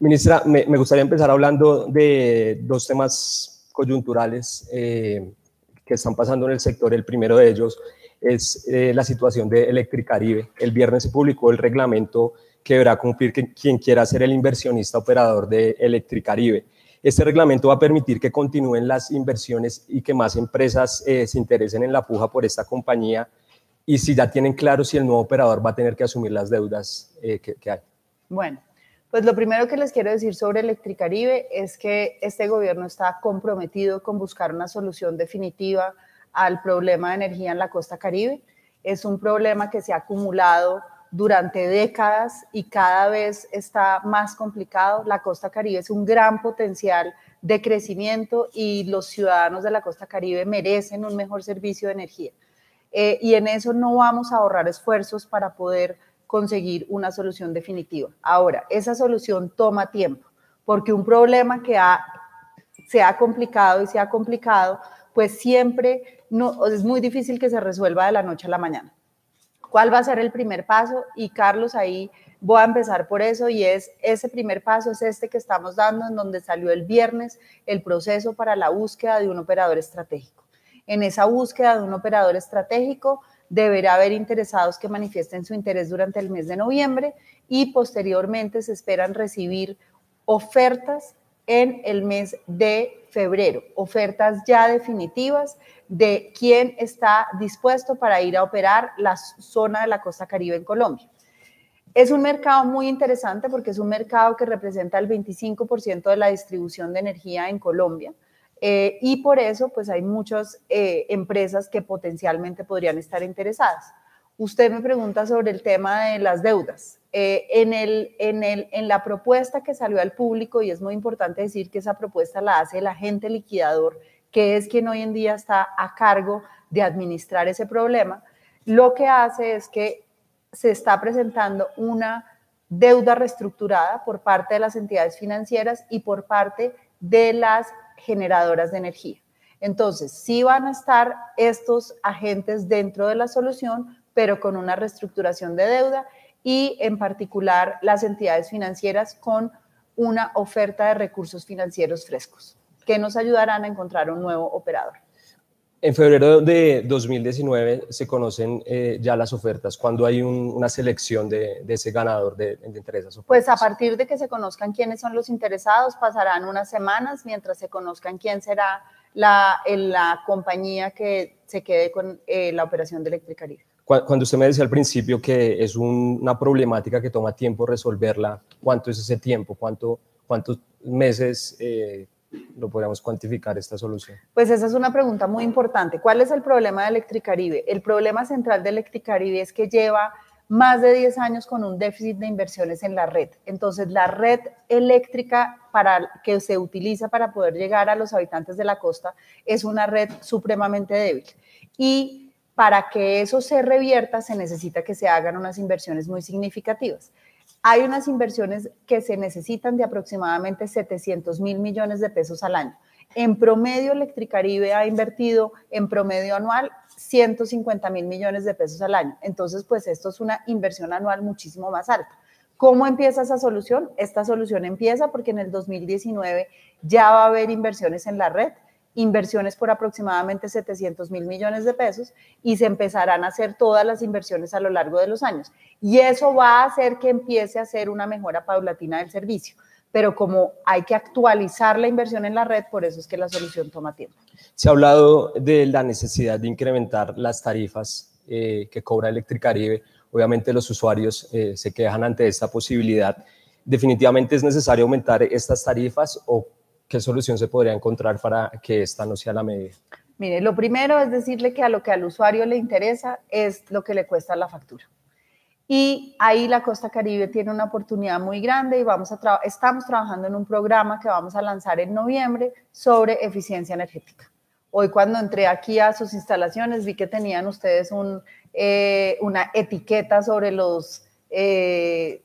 Ministra, me gustaría empezar hablando de dos temas coyunturales que están pasando en el sector. El primero de ellos es la situación de Electricaribe. El viernes se publicó el reglamento que deberá cumplir quien quiera ser el inversionista operador de Electricaribe. Este reglamento va a permitir que continúen las inversiones y que más empresas se interesen en la puja por esta compañía, y si ya tienen claro si el nuevo operador va a tener que asumir las deudas que hay. Bueno, pues lo primero que les quiero decir sobre Electricaribe es que este gobierno está comprometido con buscar una solución definitiva al problema de energía en la costa Caribe. Es un problema que se ha acumulado durante décadas y cada vez está más complicado. La costa Caribe es un gran potencial de crecimiento y los ciudadanos de la costa Caribe merecen un mejor servicio de energía. Y en eso no vamos a ahorrar esfuerzos para poder conseguir una solución definitiva. Ahora, esa solución toma tiempo, porque un problema que se ha complicado, pues siempre es muy difícil que se resuelva de la noche a la mañana. ¿Cuál va a ser el primer paso? Y Carlos, ahí voy a empezar por eso, y ese primer paso es este que estamos dando, en donde salió el viernes el proceso para la búsqueda de un operador estratégico. En esa búsqueda de un operador estratégico deberá haber interesados que manifiesten su interés durante el mes de noviembre, y posteriormente se esperan recibir ofertas en el mes de febrero, ofertas ya definitivas de quién está dispuesto para ir a operar la zona de la costa Caribe en Colombia. Es un mercado muy interesante porque es un mercado que representa el 25% de la distribución de energía en Colombia, y por eso pues hay muchas empresas que potencialmente podrían estar interesadas. Usted me pregunta sobre el tema de las deudas. En la propuesta que salió al público, y es muy importante decir que esa propuesta la hace el agente liquidador, que es quien hoy en día está a cargo de administrar ese problema, lo que hace es que se está presentando una deuda reestructurada por parte de las entidades financieras y por parte de las generadoras de energía. Entonces, sí van a estar estos agentes dentro de la solución, pero con una reestructuración de deuda, y en particular las entidades financieras con una oferta de recursos financieros frescos que nos ayudarán a encontrar un nuevo operador. En febrero de 2019 se conocen ya las ofertas. ¿Cuándo hay una selección de ese ganador entre esas ofertas? Pues a partir de que se conozcan quiénes son los interesados, pasarán unas semanas mientras se conozcan quién será la compañía que se quede con la operación de Electricaribe. Cuando usted me decía al principio que es una problemática que toma tiempo resolverla, ¿cuánto es ese tiempo? ¿Cuántos meses lo podríamos cuantificar esta solución? Pues esa es una pregunta muy importante. ¿Cuál es el problema de Electricaribe? El problema central de Electricaribe es que lleva más de 10 años con un déficit de inversiones en la red. Entonces, la red eléctrica que se utiliza para poder llegar a los habitantes de la costa es una red supremamente débil. Y para que eso se revierta, se necesita que se hagan unas inversiones muy significativas. Hay unas inversiones que se necesitan de aproximadamente 700.000 millones de pesos al año. En promedio, Electricaribe ha invertido en promedio anual 150.000 millones de pesos al año. Entonces, pues esto es una inversión anual muchísimo más alta. ¿Cómo empieza esa solución? Esta solución empieza porque en el 2019 ya va a haber inversiones en la red, inversiones por aproximadamente 700.000 millones de pesos, y se empezarán a hacer todas las inversiones a lo largo de los años. Y eso va a hacer que empiece a hacer una mejora paulatina del servicio. Pero como hay que actualizar la inversión en la red, por eso es que la solución toma tiempo. Se ha hablado de la necesidad de incrementar las tarifas que cobra Electricaribe. Obviamente los usuarios se quejan ante esta posibilidad. ¿Definitivamente es necesario aumentar estas tarifas o qué solución se podría encontrar para que esta no sea la medida? Mire, lo primero es decirle que a lo que al usuario le interesa es lo que le cuesta la factura. Y ahí la costa Caribe tiene una oportunidad muy grande, y estamos trabajando en un programa que vamos a lanzar en noviembre sobre eficiencia energética. Hoy cuando entré aquí a sus instalaciones vi que tenían ustedes una etiqueta sobre los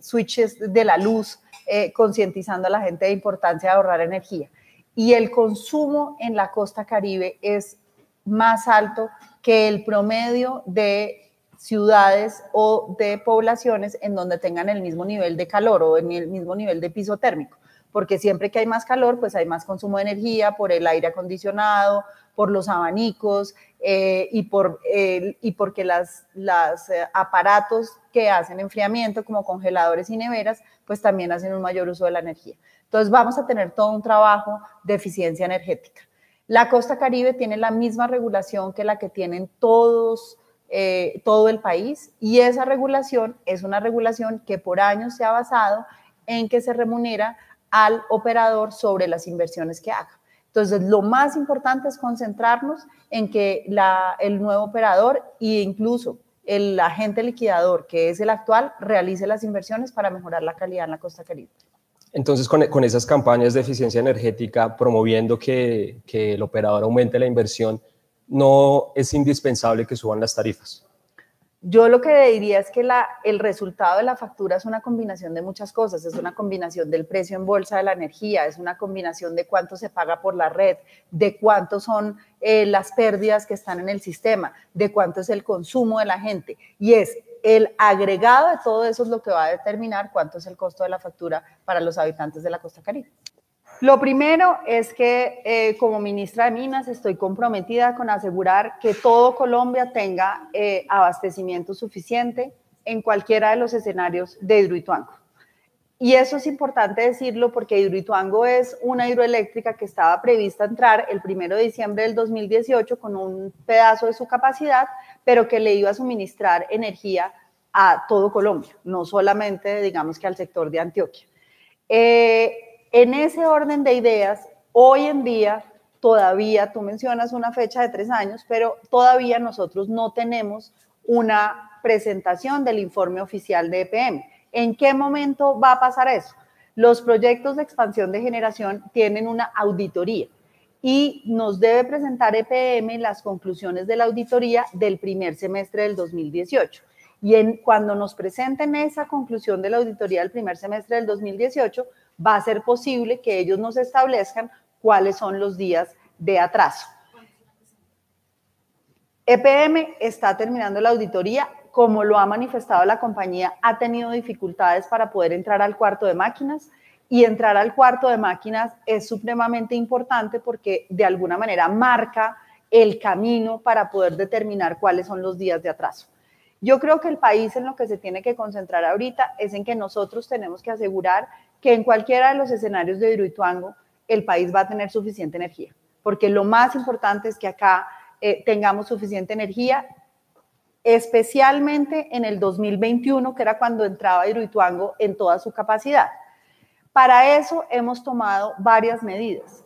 switches de la luz, concientizando a la gente de la importancia de ahorrar energía. Y el consumo en la costa Caribe es más alto que el promedio de ciudades o de poblaciones en donde tengan el mismo nivel de calor o el mismo nivel de piso térmico. porque siempre que hay más calor, pues hay más consumo de energía por el aire acondicionado, por los abanicos y porque los aparatos que hacen enfriamiento, como congeladores y neveras, pues también hacen un mayor uso de la energía. Entonces vamos a tener todo un trabajo de eficiencia energética. La costa Caribe tiene la misma regulación que la que tienen todo el país, y esa regulación es una regulación que por años se ha basado en que se remunera al operador sobre las inversiones que haga. Entonces, lo más importante es concentrarnos en que el nuevo operador e incluso el agente liquidador, que es el actual, realice las inversiones para mejorar la calidad en la costa Caribe. Entonces, con esas campañas de eficiencia energética, promoviendo que el operador aumente la inversión, no es indispensable que suban las tarifas. Yo lo que diría es que el resultado de la factura es una combinación de muchas cosas, es una combinación del precio en bolsa de la energía, es una combinación de cuánto se paga por la red, de cuánto son las pérdidas que están en el sistema, de cuánto es el consumo de la gente, y es el agregado de todo eso es lo que va a determinar cuánto es el costo de la factura para los habitantes de la costa Caribe. Lo primero es que como ministra de Minas estoy comprometida con asegurar que todo Colombia tenga abastecimiento suficiente en cualquiera de los escenarios de Hidroituango. Y eso es importante decirlo porque Hidroituango es una hidroeléctrica que estaba prevista entrar el 1 de diciembre del 2018 con un pedazo de su capacidad, pero que le iba a suministrar energía a todo Colombia, no solamente, digamos, que al sector de Antioquia. En ese orden de ideas, hoy en día todavía, tú mencionas una fecha de 3 años, pero todavía nosotros no tenemos una presentación del informe oficial de EPM. ¿En qué momento va a pasar eso? Los proyectos de expansión de generación tienen una auditoría y nos debe presentar EPM las conclusiones de la auditoría del primer semestre del 2018. Y cuando nos presenten esa conclusión de la auditoría del primer semestre del 2018, va a ser posible que ellos nos establezcan cuáles son los días de atraso. EPM está terminando la auditoría. Como lo ha manifestado la compañía, ha tenido dificultades para poder entrar al cuarto de máquinas, y entrar al cuarto de máquinas es supremamente importante porque de alguna manera marca el camino para poder determinar cuáles son los días de atraso. Yo creo que el país en lo que se tiene que concentrar ahorita es en que nosotros tenemos que asegurar que en cualquiera de los escenarios de Hidroituango el país va a tener suficiente energía, porque lo más importante es que acá tengamos suficiente energía, especialmente en el 2021, que era cuando entraba Hidroituango en toda su capacidad. Para eso hemos tomado varias medidas.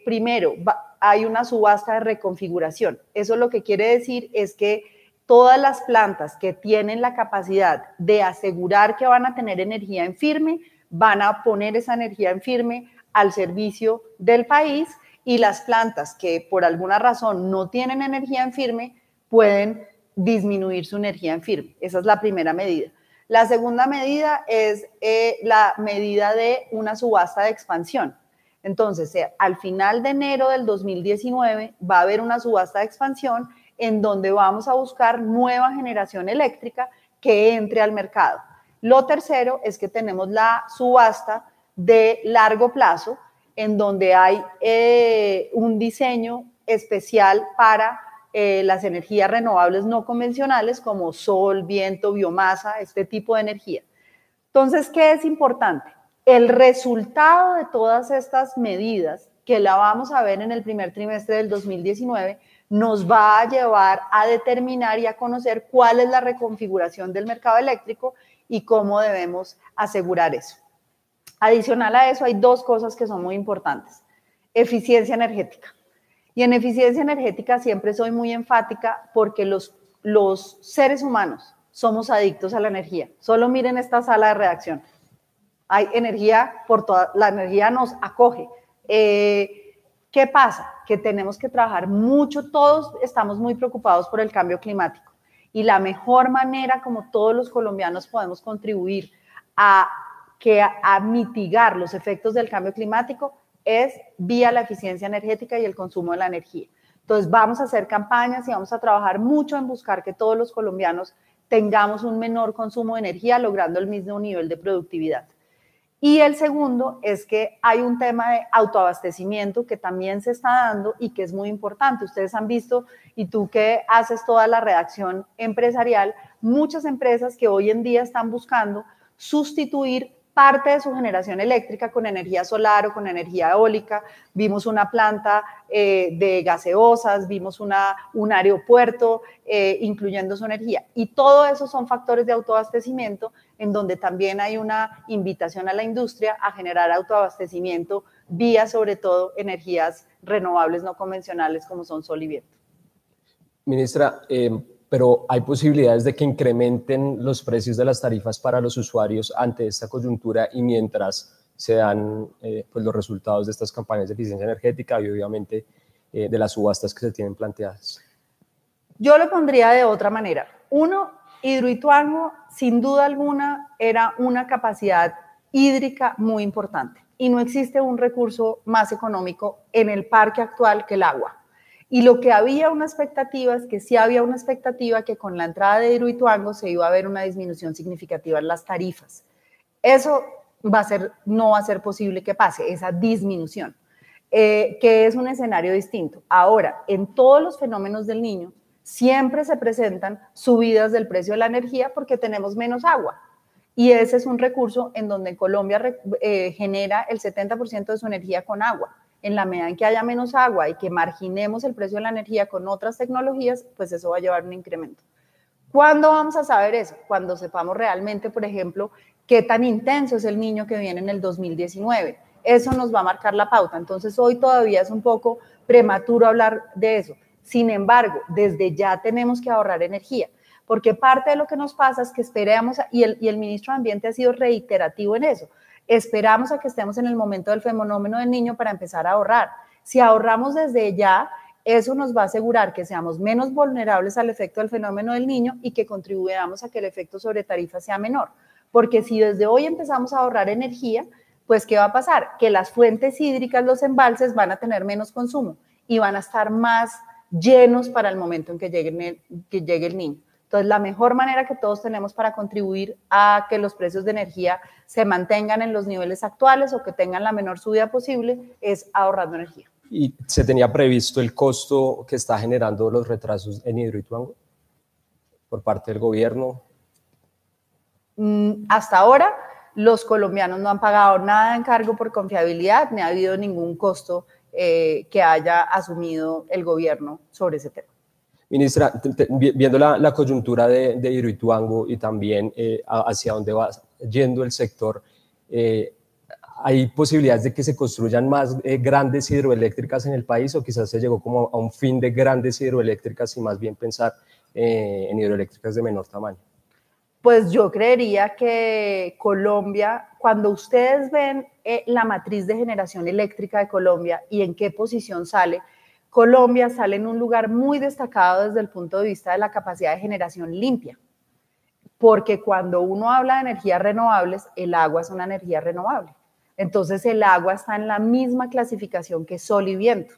Primero, hay una subasta de reconfiguración. Eso lo que quiere decir es que todas las plantas que tienen la capacidad de asegurar que van a tener energía en firme, van a poner esa energía en firme al servicio del país, y las plantas que por alguna razón no tienen energía en firme pueden disminuir su energía en firme. Esa es la primera medida. La segunda medida es la medida de una subasta de expansión. Entonces, al final de enero del 2019 va a haber una subasta de expansión en donde vamos a buscar nueva generación eléctrica que entre al mercado. Lo tercero es que tenemos la subasta de largo plazo, en donde hay un diseño especial para las energías renovables no convencionales como sol, viento, biomasa, este tipo de energía. Entonces, ¿qué es importante? El resultado de todas estas medidas, que la vamos a ver en el primer trimestre del 2019, nos va a llevar a determinar y a conocer cuál es la reconfiguración del mercado eléctrico y cómo debemos asegurar eso. Adicional a eso, hay dos cosas que son muy importantes. Eficiencia energética. Y en eficiencia energética siempre soy muy enfática porque los seres humanos somos adictos a la energía. Solo miren esta sala de redacción. Hay energía por toda, la energía nos acoge. ¿Qué pasa? Que tenemos que trabajar mucho, todos estamos muy preocupados por el cambio climático, y la mejor manera como todos los colombianos podemos contribuir a mitigar los efectos del cambio climático es vía la eficiencia energética y el consumo de la energía. Entonces vamos a hacer campañas y vamos a trabajar mucho en buscar que todos los colombianos tengamos un menor consumo de energía, logrando el mismo nivel de productividad. Y el segundo es que hay un tema de autoabastecimiento que también se está dando y que es muy importante. Ustedes han visto, y tú que haces toda la redacción empresarial, muchas empresas que hoy en día están buscando sustituir parte de su generación eléctrica con energía solar o con energía eólica. Vimos una planta de gaseosas, vimos un aeropuerto incluyendo su energía. Y todo eso son factores de autoabastecimiento en donde también hay una invitación a la industria a generar autoabastecimiento vía, sobre todo, energías renovables no convencionales como son sol y viento. Ministra, pero ¿hay posibilidades de que incrementen los precios de las tarifas para los usuarios ante esta coyuntura y mientras se dan pues los resultados de estas campañas de eficiencia energética y obviamente de las subastas que se tienen planteadas? Yo lo pondría de otra manera. Uno, Hidroituango, sin duda alguna, era una capacidad hídrica muy importante y no existe un recurso más económico en el parque actual que el agua. Y lo que había una expectativa es que sí había una expectativa que con la entrada de Hidroituango se iba a ver una disminución significativa en las tarifas. Eso no va a ser posible que pase, esa disminución, que es un escenario distinto. Ahora, en todos los fenómenos del Niño, siempre se presentan subidas del precio de la energía porque tenemos menos agua. Y ese es un recurso en donde Colombia genera el 70% de su energía con agua. En la medida en que haya menos agua y que marginemos el precio de la energía con otras tecnologías, pues eso va a llevar un incremento. ¿Cuándo vamos a saber eso? Cuando sepamos realmente, por ejemplo, qué tan intenso es el Niño que viene en el 2019. Eso nos va a marcar la pauta. Entonces, hoy todavía es un poco prematuro hablar de eso. Sin embargo, desde ya tenemos que ahorrar energía, porque parte de lo que nos pasa es que esperamos, y el ministro de Ambiente ha sido reiterativo en eso, esperamos a que estemos en el momento del fenómeno del Niño para empezar a ahorrar. Si ahorramos desde ya, eso nos va a asegurar que seamos menos vulnerables al efecto del fenómeno del Niño y que contribuyamos a que el efecto sobre tarifa sea menor. Porque si desde hoy empezamos a ahorrar energía, pues ¿qué va a pasar? Que las fuentes hídricas, los embalses, van a tener menos consumo y van a estar más llenos para el momento en que llegue el Niño. Entonces, la mejor manera que todos tenemos para contribuir a que los precios de energía se mantengan en los niveles actuales o que tengan la menor subida posible es ahorrando energía. ¿Y se tenía previsto el costo que está generando los retrasos en Hidroituango por parte del gobierno? Hasta ahora, los colombianos no han pagado nada en cargo por confiabilidad, ni ha habido ningún costo que haya asumido el gobierno sobre ese tema. Ministra, viendo la coyuntura de Hidroituango y también hacia dónde va yendo el sector, ¿hay posibilidades de que se construyan más grandes hidroeléctricas en el país o quizás se llegó como a un fin de grandes hidroeléctricas y más bien pensar en hidroeléctricas de menor tamaño? Pues yo creería que Colombia, cuando ustedes ven la matriz de generación eléctrica de Colombia y en qué posición sale, Colombia sale en un lugar muy destacado desde el punto de vista de la capacidad de generación limpia, porque cuando uno habla de energías renovables, el agua es una energía renovable. Entonces el agua está en la misma clasificación que sol y viento.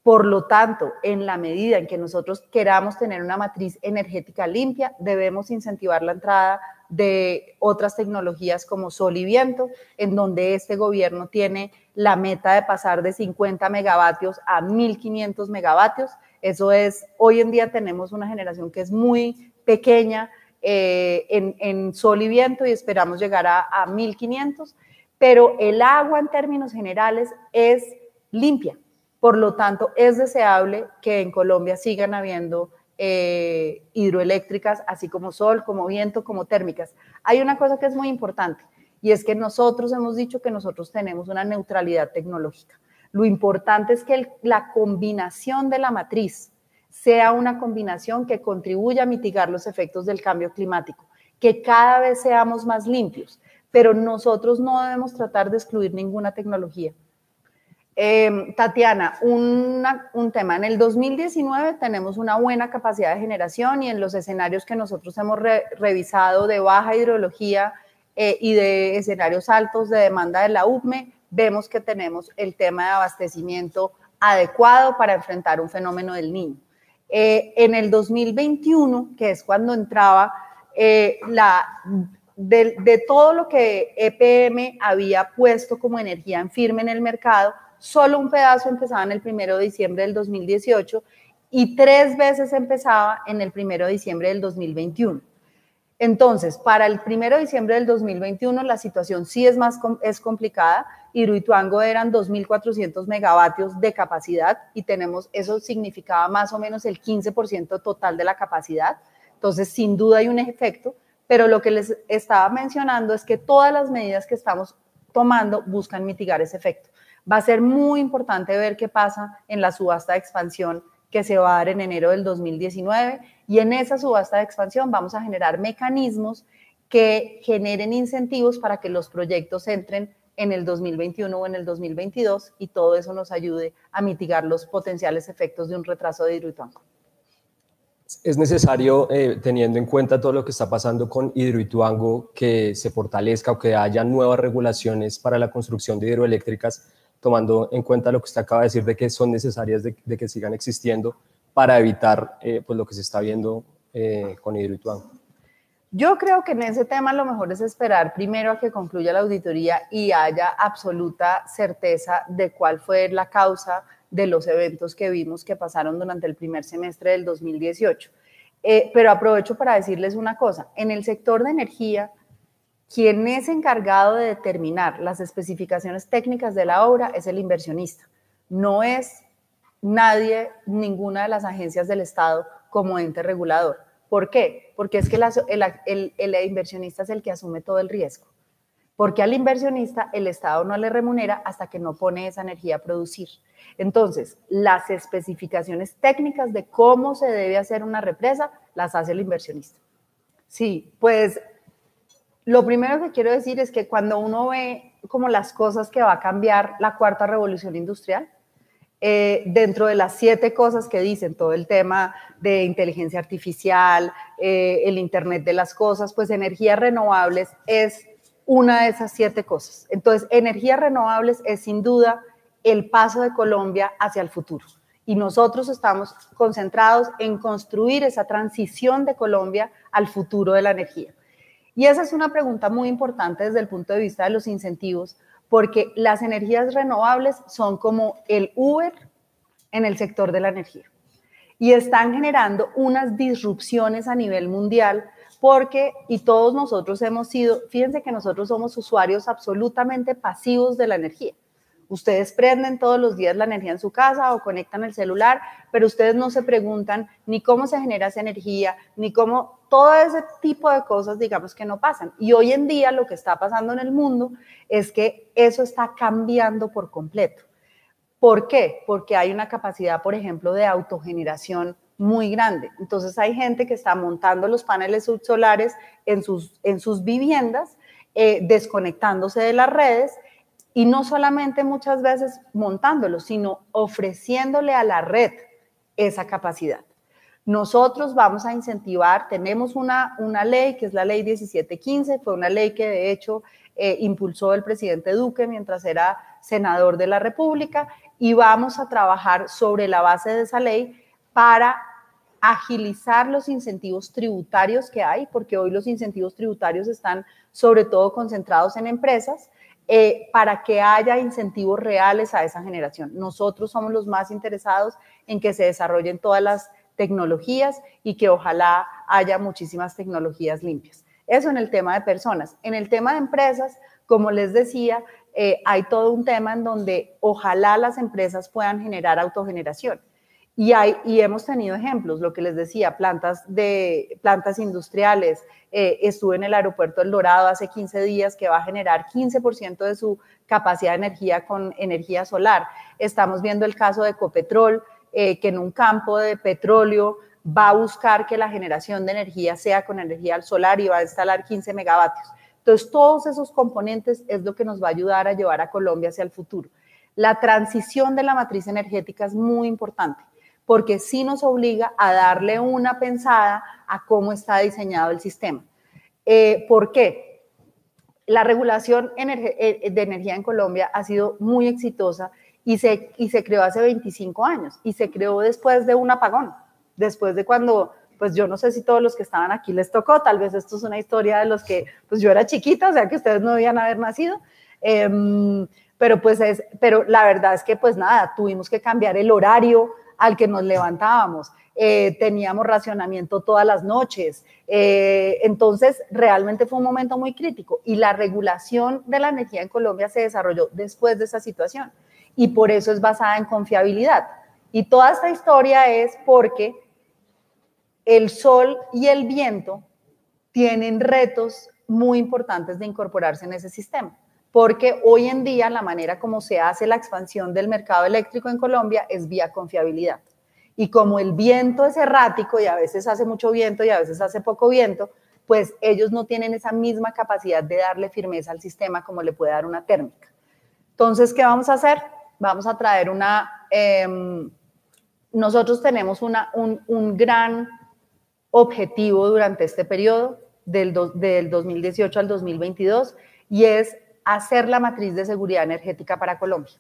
Por lo tanto, en la medida en que nosotros queramos tener una matriz energética limpia, debemos incentivar la entrada de otras tecnologías como sol y viento, en donde este gobierno tiene la meta de pasar de 50 megavatios a 1.500 megavatios. Eso es, hoy en día tenemos una generación que es muy pequeña en sol y viento y esperamos llegar a 1.500, pero el agua en términos generales es limpia. Por lo tanto, es deseable que en Colombia sigan habiendo hidroeléctricas, así como sol, como viento, como térmicas. Hay una cosa que es muy importante y es que nosotros hemos dicho que nosotros tenemos una neutralidad tecnológica. Lo importante es que la combinación de la matriz sea una combinación que contribuya a mitigar los efectos del cambio climático, que cada vez seamos más limpios, pero nosotros no debemos tratar de excluir ninguna tecnología. Tatiana, un tema. En el 2019 tenemos una buena capacidad de generación y en los escenarios que nosotros hemos revisado de baja hidrología y de escenarios altos de demanda de la UPME, vemos que tenemos el tema de abastecimiento adecuado para enfrentar un fenómeno del Niño. En el 2021, que es cuando entraba de todo lo que EPM había puesto como energía en firme en el mercado, solo un pedazo empezaba en el 1 de diciembre del 2018 y 3 veces empezaba en el 1 de diciembre del 2021. Entonces, para el 1 de diciembre del 2021 la situación sí es complicada. Hidroituango eran 2.400 megavatios de capacidad y eso significaba más o menos el 15% total de la capacidad. Entonces, sin duda hay un efecto, pero lo que les estaba mencionando es que todas las medidas que estamos tomando buscan mitigar ese efecto. Va a ser muy importante ver qué pasa en la subasta de expansión que se va a dar en enero del 2019 y en esa subasta de expansión vamos a generar mecanismos que generen incentivos para que los proyectos entren en el 2021 o en el 2022 y todo eso nos ayude a mitigar los potenciales efectos de un retraso de Hidroituango. Es necesario, teniendo en cuenta todo lo que está pasando con Hidroituango, que se fortalezca o que haya nuevas regulaciones para la construcción de hidroeléctricas, tomando en cuenta lo que usted acaba de decir de que son necesarias de que sigan existiendo para evitar pues lo que se está viendo con Hidroituango. Yo creo que en ese tema lo mejor es esperar primero a que concluya la auditoría y haya absoluta certeza de cuál fue la causa de los eventos que vimos que pasaron durante el primer semestre del 2018. Pero aprovecho para decirles una cosa, en el sector de energía, quien es encargado de determinar las especificaciones técnicas de la obra es el inversionista, no es nadie, ninguna de las agencias del Estado como ente regulador. ¿Por qué? Porque es que el inversionista es el que asume todo el riesgo. Porque al inversionista el Estado no le remunera hasta que no pone esa energía a producir. Entonces, las especificaciones técnicas de cómo se debe hacer una represa las hace el inversionista. Sí, pues lo primero que quiero decir es que cuando uno ve como las cosas que va a cambiar la cuarta revolución industrial, dentro de las 7 cosas que dicen, todo el tema de inteligencia artificial, el Internet de las cosas, pues energías renovables es una de esas 7 cosas. Entonces, energías renovables es sin duda el paso de Colombia hacia el futuro. Y nosotros estamos concentrados en construir esa transición de Colombia al futuro de la energía. Y esa es una pregunta muy importante desde el punto de vista de los incentivos, porque las energías renovables son como el Uber en el sector de la energía. Y están generando unas disrupciones a nivel mundial porque, y todos nosotros hemos sido, fíjense que nosotros somos usuarios absolutamente pasivos de la energía. Ustedes prenden todos los días la energía en su casa o conectan el celular, pero ustedes no se preguntan ni cómo se genera esa energía, ni cómo, todo ese tipo de cosas, digamos que no pasan. Y hoy en día lo que está pasando en el mundo es que eso está cambiando por completo. ¿Por qué? Porque hay una capacidad, por ejemplo, de autogeneración muy grande. Entonces hay gente que está montando los paneles solares en sus viviendas, desconectándose de las redes, y no solamente muchas veces montándolos, sino ofreciéndole a la red esa capacidad. Nosotros vamos a incentivar, tenemos una ley que es la ley 1715, fue una ley que de hecho impulsó el presidente Duque mientras era senador de la República, y vamos a trabajar sobre la base de esa ley para agilizar los incentivos tributarios que hay, porque hoy los incentivos tributarios están sobre todo concentrados en empresas, para que haya incentivos reales a esa generación. Nosotros somos los más interesados en que se desarrollen todas las tecnologías y que ojalá haya muchísimas tecnologías limpias. Eso en el tema de personas. En el tema de empresas, como les decía, hay todo un tema en donde ojalá las empresas puedan generar autogeneración. Y hemos tenido ejemplos, lo que les decía, plantas industriales. Estuve en el aeropuerto El Dorado hace 15 días que va a generar 15% de su capacidad de energía con energía solar. Estamos viendo el caso de Ecopetrol, que en un campo de petróleo va a buscar que la generación de energía sea con energía solar y va a instalar 15 megavatios. Entonces, todos esos componentes es lo que nos va a ayudar a llevar a Colombia hacia el futuro. La transición de la matriz energética es muy importante, porque sí nos obliga a darle una pensada a cómo está diseñado el sistema. ¿Por qué? La regulación de energía en Colombia ha sido muy exitosa y se creó hace 25 años y se creó después de un apagón, después de cuando pues yo no sé si todos los que estaban aquí les tocó, tal vez esto es una historia de los que, pues yo era chiquita, o sea que ustedes no debían haber nacido, pero la verdad es que pues nada, tuvimos que cambiar el horario al que nos levantábamos, teníamos racionamiento todas las noches, entonces realmente fue un momento muy crítico y la regulación de la energía en Colombia se desarrolló después de esa situación y por eso es basada en confiabilidad. Y toda esta historia es porque el sol y el viento tienen retos muy importantes de incorporarse en ese sistema, porque hoy en día la manera como se hace la expansión del mercado eléctrico en Colombia es vía confiabilidad. Y como el viento es errático y a veces hace mucho viento y a veces hace poco viento, pues ellos no tienen esa misma capacidad de darle firmeza al sistema como le puede dar una térmica. Entonces, ¿qué vamos a hacer? Vamos a traer nosotros tenemos un gran objetivo durante este periodo, del 2018 al 2022, y es hacer la matriz de seguridad energética para Colombia.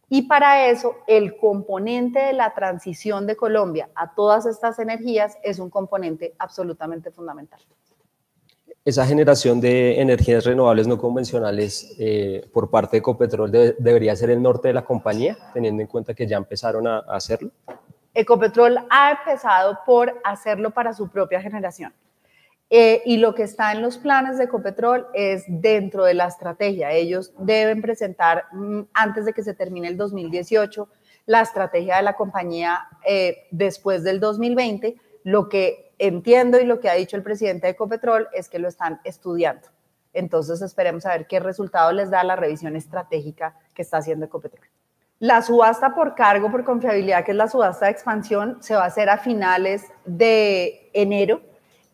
Y para eso, el componente de la transición de Colombia a todas estas energías es un componente absolutamente fundamental. Esa generación de energías renovables no convencionales por parte de Ecopetrol debería ser el norte de la compañía, teniendo en cuenta que ya empezaron a hacerlo. Ecopetrol ha empezado por hacerlo para su propia generación. Y lo que está en los planes de Ecopetrol es dentro de la estrategia. Ellos deben presentar, antes de que se termine el 2018, la estrategia de la compañía después del 2020. Lo que entiendo y lo que ha dicho el presidente de Ecopetrol es que lo están estudiando. Entonces esperemos a ver qué resultado les da la revisión estratégica que está haciendo Ecopetrol. La subasta por cargo por confiabilidad, que es la subasta de expansión, se va a hacer a finales de enero.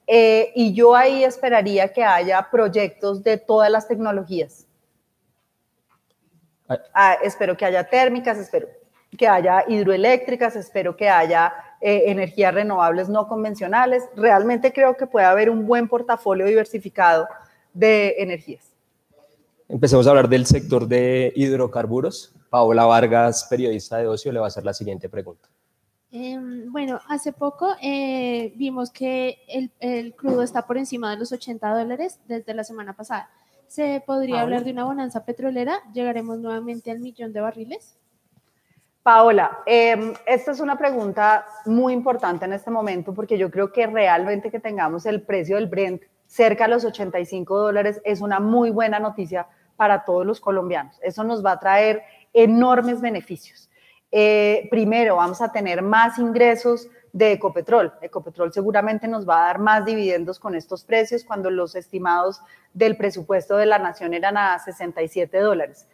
Y yo ahí esperaría que haya proyectos de todas las tecnologías. Espero que haya térmicas, espero que haya hidroeléctricas, espero que haya energías renovables no convencionales. Realmente creo que puede haber un buen portafolio diversificado de energías. Empecemos a hablar del sector de hidrocarburos. Paola Vargas, periodista de Ocio, le va a hacer la siguiente pregunta. Bueno, hace poco vimos que el crudo está por encima de los $80 desde la semana pasada. ¿Se podría hablar de una bonanza petrolera? ¿Llegaremos nuevamente al 1.000.000 de barriles? Paola, esta es una pregunta muy importante en este momento porque yo creo que realmente que tengamos el precio del Brent cerca de los $85 es una muy buena noticia para todos los colombianos. Eso nos va a traer enormes beneficios. Primero, vamos a tener más ingresos de Ecopetrol. Ecopetrol seguramente nos va a dar más dividendos con estos precios cuando los estimados del presupuesto de la nación eran a $67.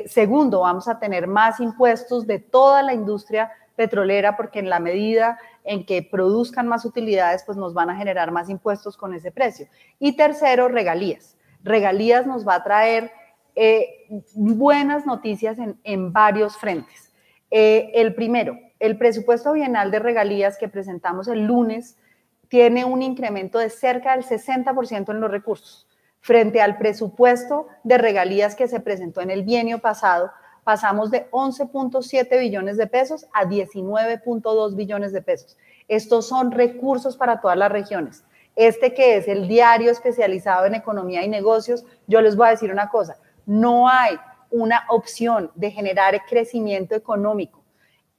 Segundo, vamos a tener más impuestos de toda la industria petrolera porque en la medida en que produzcan más utilidades, pues nos van a generar más impuestos con ese precio. Y tercero, regalías. Regalías nos va a traer buenas noticias en varios frentes. El primero, el presupuesto bienal de regalías que presentamos el lunes tiene un incremento de cerca del 60% en los recursos. Frente al presupuesto de regalías que se presentó en el bienio pasado, pasamos de 11.7 billones de pesos a 19.2 billones de pesos. Estos son recursos para todas las regiones. Este que es el diario especializado en economía y negocios, yo les voy a decir una cosa, no hay una opción de generar crecimiento económico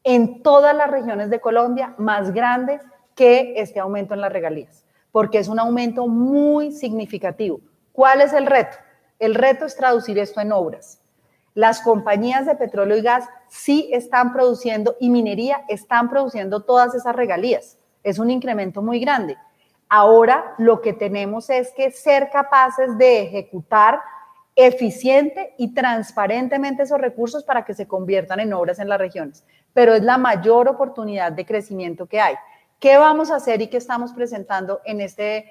en todas las regiones de Colombia más grande que este aumento en las regalías, porque es un aumento muy significativo. ¿Cuál es el reto? El reto es traducir esto en obras. Las compañías de petróleo y gas sí están produciendo y minería están produciendo todas esas regalías. Es un incremento muy grande. Ahora lo que tenemos es que ser capaces de ejecutar eficiente y transparentemente esos recursos para que se conviertan en obras en las regiones. Pero es la mayor oportunidad de crecimiento que hay. ¿Qué vamos a hacer y qué estamos presentando en este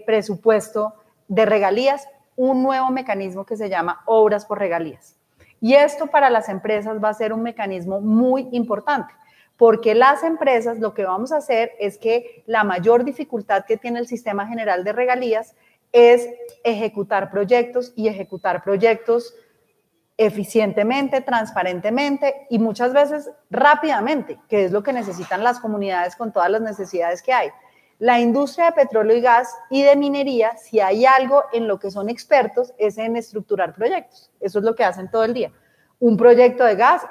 presupuesto de regalías? Un nuevo mecanismo que se llama obras por regalías. Y esto para las empresas va a ser un mecanismo muy importante, porque las empresas lo que vamos a hacer es que la mayor dificultad que tiene el sistema general de regalías es ejecutar proyectos y ejecutar proyectos eficientemente, transparentemente y muchas veces rápidamente, que es lo que necesitan las comunidades con todas las necesidades que hay. La industria de petróleo y gas y de minería, si hay algo en lo que son expertos, es en estructurar proyectos. Eso es lo que hacen todo el día. Un proyecto de gas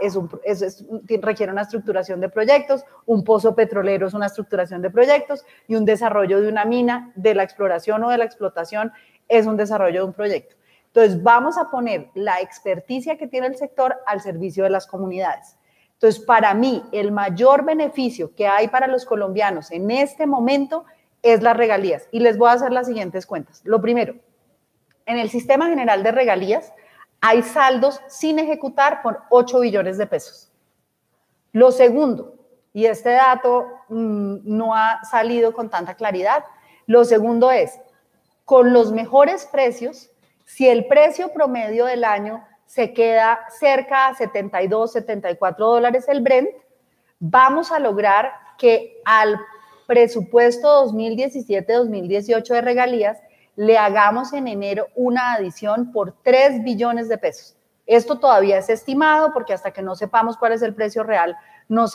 requiere una estructuración de proyectos, un pozo petrolero es una estructuración de proyectos y un desarrollo de una mina, de la exploración o de la explotación, es un desarrollo de un proyecto. Entonces, vamos a poner la experticia que tiene el sector al servicio de las comunidades. Entonces, para mí, el mayor beneficio que hay para los colombianos en este momento es las regalías. Y les voy a hacer las siguientes cuentas. Lo primero, en el Sistema General de Regalías hay saldos sin ejecutar por 8 billones de pesos. Lo segundo, y este dato no ha salido con tanta claridad, lo segundo es, con los mejores precios, si el precio promedio del año se queda cerca a 72, 74 dólares el Brent, vamos a lograr que al presupuesto 2017-2018 de regalías le hagamos en enero una adición por 3 billones de pesos. Esto todavía es estimado porque hasta que no sepamos cuál es el precio real, no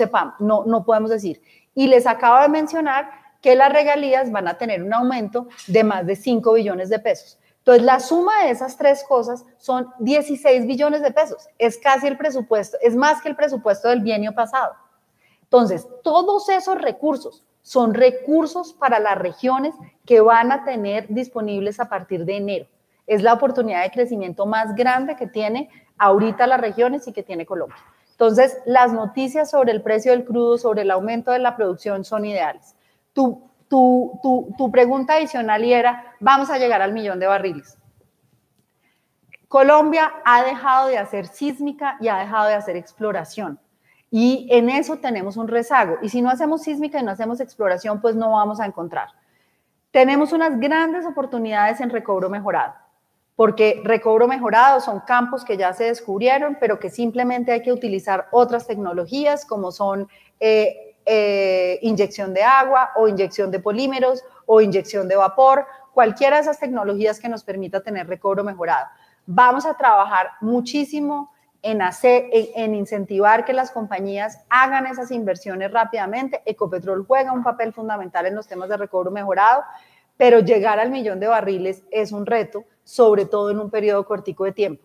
podemos decir. Y les acabo de mencionar que las regalías van a tener un aumento de más de 5 billones de pesos. Entonces, la suma de esas tres cosas son 16 billones de pesos. Es casi el presupuesto, es más que el presupuesto del bienio pasado. Entonces, todos esos recursos son recursos para las regiones que van a tener disponibles a partir de enero. Es la oportunidad de crecimiento más grande que tiene ahorita las regiones y que tiene Colombia. Entonces, las noticias sobre el precio del crudo, sobre el aumento de la producción son ideales. Tu pregunta adicional y era, vamos a llegar al 1.000.000 de barriles. Colombia ha dejado de hacer sísmica y ha dejado de hacer exploración. Y en eso tenemos un rezago. Y si no hacemos sísmica y no hacemos exploración, pues no vamos a encontrar. Tenemos unas grandes oportunidades en recobro mejorado, porque recobro mejorado son campos que ya se descubrieron, pero que simplemente hay que utilizar otras tecnologías como son inyección de agua o inyección de polímeros o inyección de vapor, cualquiera de esas tecnologías que nos permita tener recobro mejorado. Vamos a trabajar muchísimo en incentivar que las compañías hagan esas inversiones rápidamente. Ecopetrol juega un papel fundamental en los temas de recobro mejorado, pero llegar al 1.000.000 de barriles es un reto, sobre todo en un periodo cortico de tiempo.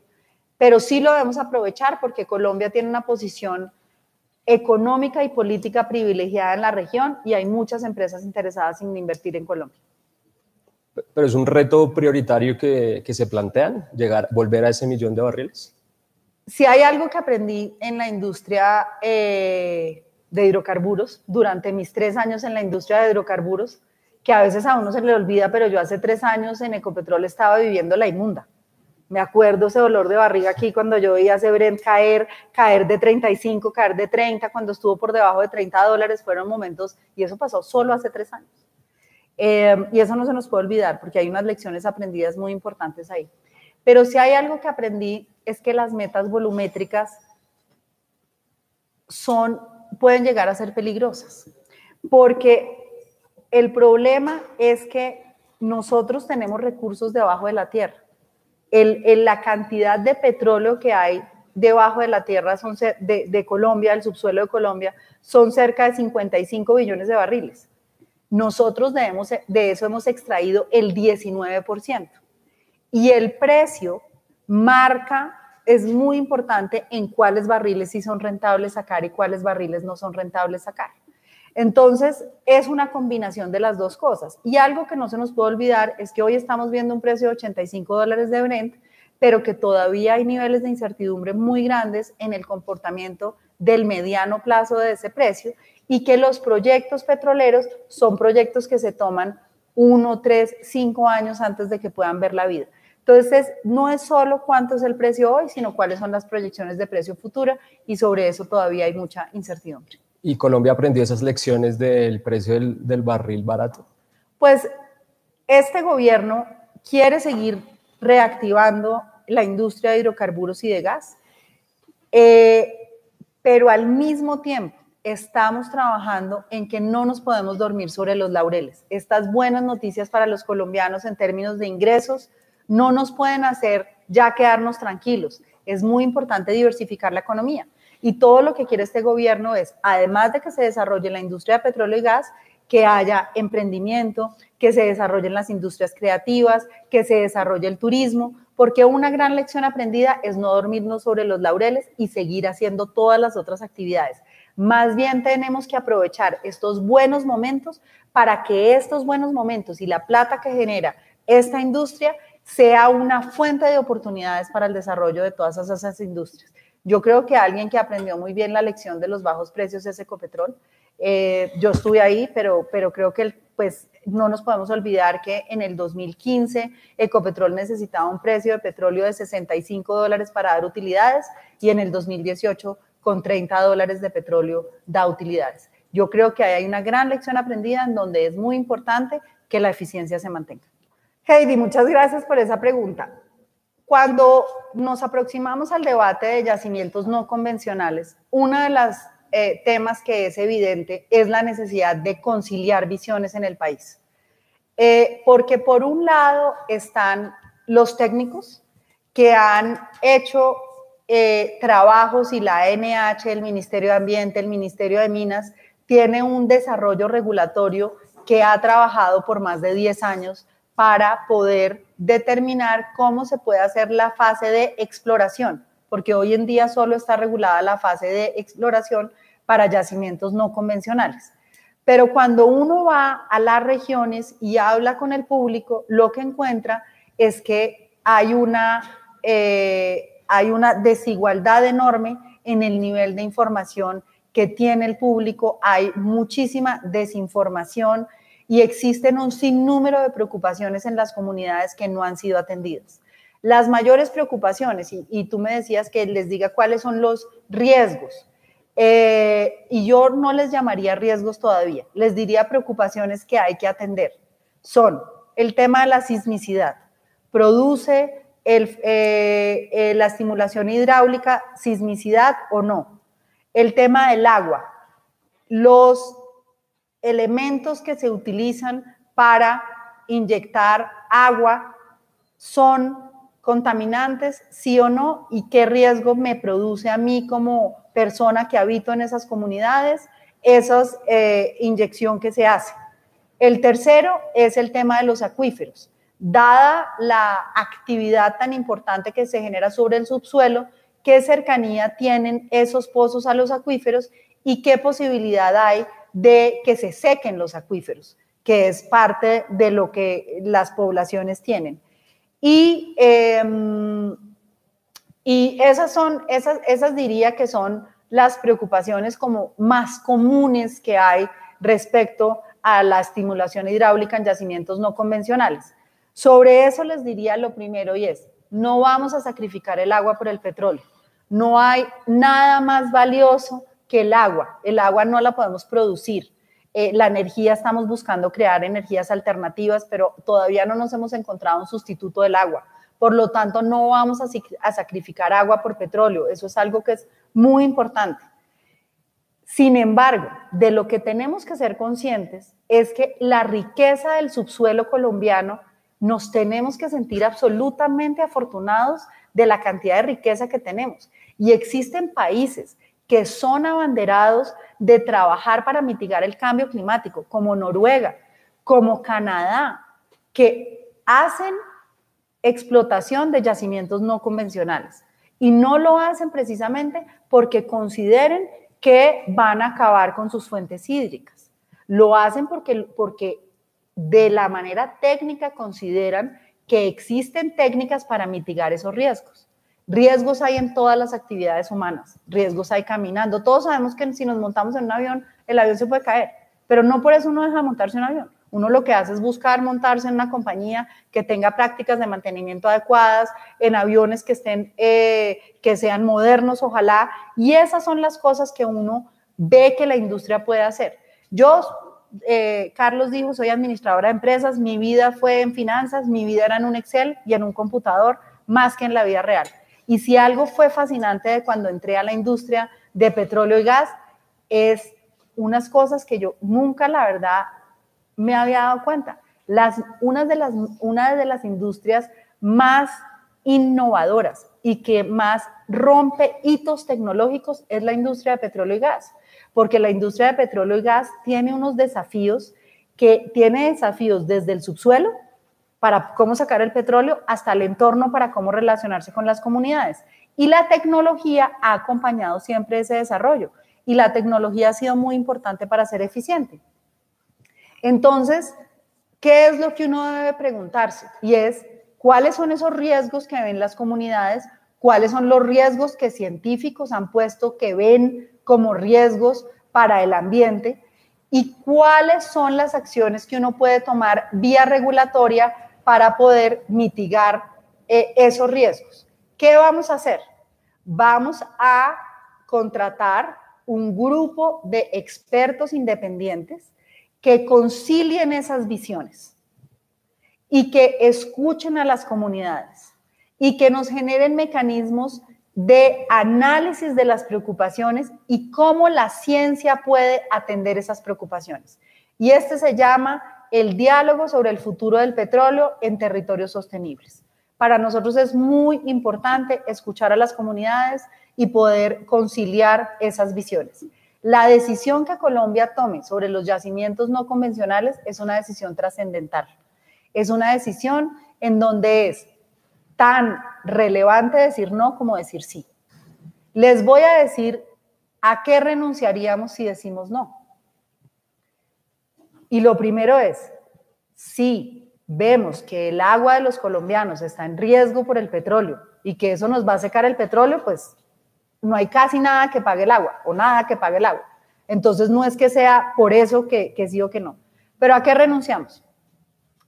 Pero sí lo debemos aprovechar porque Colombia tiene una posición económica y política privilegiada en la región y hay muchas empresas interesadas en invertir en Colombia. Pero es un reto prioritario que se plantean, volver a ese 1.000.000 de barriles. Si hay algo que aprendí en la industria de hidrocarburos, durante mis 3 años en la industria de hidrocarburos, que a veces a uno se le olvida, pero yo hace 3 años en Ecopetrol estaba viviendo la inmunda. Me acuerdo ese dolor de barriga aquí cuando yo veía ese Brent caer de 35, caer de 30, cuando estuvo por debajo de 30 dólares, fueron momentos, y eso pasó solo hace 3 años. Y eso no se nos puede olvidar, porque hay unas lecciones aprendidas muy importantes ahí. Pero si hay algo que aprendí es que las metas volumétricas pueden llegar a ser peligrosas, porque el problema es que nosotros tenemos recursos debajo de la tierra. La cantidad de petróleo que hay debajo de la tierra de Colombia, el subsuelo de Colombia, son cerca de 55 billones de barriles. Nosotros de eso hemos extraído el 19%. Y el precio es muy importante en cuáles barriles sí son rentables sacar y cuáles barriles no son rentables sacar. Entonces, es una combinación de las dos cosas. Y algo que no se nos puede olvidar es que hoy estamos viendo un precio de 85 dólares de Brent, pero que todavía hay niveles de incertidumbre muy grandes en el comportamiento del mediano plazo de ese precio y que los proyectos petroleros son proyectos que se toman 1, 3, 5 años antes de que puedan ver la vida. Entonces, no es solo cuánto es el precio hoy, sino cuáles son las proyecciones de precio futura y sobre eso todavía hay mucha incertidumbre. ¿Y Colombia aprendió esas lecciones del precio del barril barato? Pues este gobierno quiere seguir reactivando la industria de hidrocarburos y de gas, pero al mismo tiempo estamos trabajando en que no nos podemos dormir sobre los laureles. Estas buenas noticias para los colombianos en términos de ingresos no nos pueden hacer ya quedarnos tranquilos. Es muy importante diversificar la economía. Y todo lo que quiere este gobierno es, además de que se desarrolle la industria de petróleo y gas, que haya emprendimiento, que se desarrollen las industrias creativas, que se desarrolle el turismo, porque una gran lección aprendida es no dormirnos sobre los laureles y seguir haciendo todas las otras actividades. Más bien tenemos que aprovechar estos buenos momentos para que estos buenos momentos y la plata que genera esta industria sea una fuente de oportunidades para el desarrollo de todas esas industrias. Yo creo que alguien que aprendió muy bien la lección de los bajos precios es Ecopetrol. Yo estuve ahí, pero creo que pues, no nos podemos olvidar que en el 2015 Ecopetrol necesitaba un precio de petróleo de $65 para dar utilidades y en el 2018 con $30 de petróleo da utilidades. Yo creo que hay una gran lección aprendida en donde es muy importante que la eficiencia se mantenga. Heidi, muchas gracias por esa pregunta. Cuando nos aproximamos al debate de yacimientos no convencionales, uno de los temas que es evidente es la necesidad de conciliar visiones en el país. Porque por un lado están los técnicos que han hecho trabajos y la ANH, el Ministerio de Ambiente, el Ministerio de Minas, tiene un desarrollo regulatorio que ha trabajado por más de 10 años para poder determinar cómo se puede hacer la fase de exploración, porque hoy en día solo está regulada la fase de exploración para yacimientos no convencionales. Pero cuando uno va a las regiones y habla con el público, lo que encuentra es que hay una desigualdad enorme en el nivel de información que tiene el público, hay muchísima desinformación y existen un sinnúmero de preocupaciones en las comunidades que no han sido atendidas. Las mayores preocupaciones, y tú me decías que les diga cuáles son los riesgos, y yo no les llamaría riesgos todavía, les diría preocupaciones que hay que atender. Son el tema de la sismicidad, produce la estimulación hidráulica sismicidad o no, el tema del agua, los elementos que se utilizan para inyectar agua son contaminantes, sí o no, y qué riesgo me produce a mí como persona que habito en esas comunidades, esa inyección que se hace. El tercero es el tema de los acuíferos. Dada la actividad tan importante que se genera sobre el subsuelo, qué cercanía tienen esos pozos a los acuíferos y qué posibilidad hay de que se sequen los acuíferos, que es parte de lo que las poblaciones tienen. Y esas diría que son las preocupaciones como más comunes que hay respecto a la estimulación hidráulica en yacimientos no convencionales. Sobre eso les diría lo primero y es, no vamos a sacrificar el agua por el petróleo. No hay nada más valioso que el agua no la podemos producir. La energía, estamos buscando crear energías alternativas, pero todavía no nos hemos encontrado un sustituto del agua. Por lo tanto, no vamos a sacrificar agua por petróleo. Eso es algo que es muy importante. Sin embargo, de lo que tenemos que ser conscientes es que la riqueza del subsuelo colombiano nos tenemos que sentir absolutamente afortunados de la cantidad de riqueza que tenemos. Y existen países que son abanderados de trabajar para mitigar el cambio climático, como Noruega, como Canadá, que hacen explotación de yacimientos no convencionales. Y no lo hacen precisamente porque consideren que van a acabar con sus fuentes hídricas. Lo hacen porque de la manera técnica consideran que existen técnicas para mitigar esos riesgos. Riesgos hay en todas las actividades humanas, riesgos hay caminando. Todos sabemos que si nos montamos en un avión, el avión se puede caer, pero no por eso uno deja de montarse en un avión. Uno lo que hace es buscar montarse en una compañía que tenga prácticas de mantenimiento adecuadas, en aviones que sean modernos, ojalá, y esas son las cosas que uno ve que la industria puede hacer. Yo, Carlos dijo, soy administradora de empresas, mi vida fue en finanzas, mi vida era en un Excel y en un computador, más que en la vida real. Y si algo fue fascinante de cuando entré a la industria de petróleo y gas, es unas cosas que yo nunca, la verdad, me había dado cuenta. Una de las industrias más innovadoras y que más rompe hitos tecnológicos es la industria de petróleo y gas, porque la industria de petróleo y gas tiene unos desafíos desde el subsuelo para cómo sacar el petróleo hasta el entorno para cómo relacionarse con las comunidades. Y la tecnología ha acompañado siempre ese desarrollo y la tecnología ha sido muy importante para ser eficiente. Entonces, ¿qué es lo que uno debe preguntarse? Y es, ¿cuáles son esos riesgos que ven las comunidades? ¿Cuáles son los riesgos que científicos han puesto que ven como riesgos para el ambiente? ¿Y cuáles son las acciones que uno puede tomar vía regulatoria para poder mitigar esos riesgos? ¿Qué vamos a hacer? Vamos a contratar un grupo de expertos independientes que concilien esas visiones y que escuchen a las comunidades y que nos generen mecanismos de análisis de las preocupaciones y cómo la ciencia puede atender esas preocupaciones. Y este se llama el diálogo sobre el futuro del petróleo en territorios sostenibles. Para nosotros es muy importante escuchar a las comunidades y poder conciliar esas visiones. La decisión que Colombia tome sobre los yacimientos no convencionales es una decisión trascendental. Es una decisión en donde es tan relevante decir no como decir sí. Les voy a decir a qué renunciaríamos si decimos no. Y lo primero es, si vemos que el agua de los colombianos está en riesgo por el petróleo y que eso nos va a secar el petróleo, pues no hay casi nada que pague el agua o nada que pague el agua. Entonces no es que sea por eso que sí o que no. Pero ¿a qué renunciamos?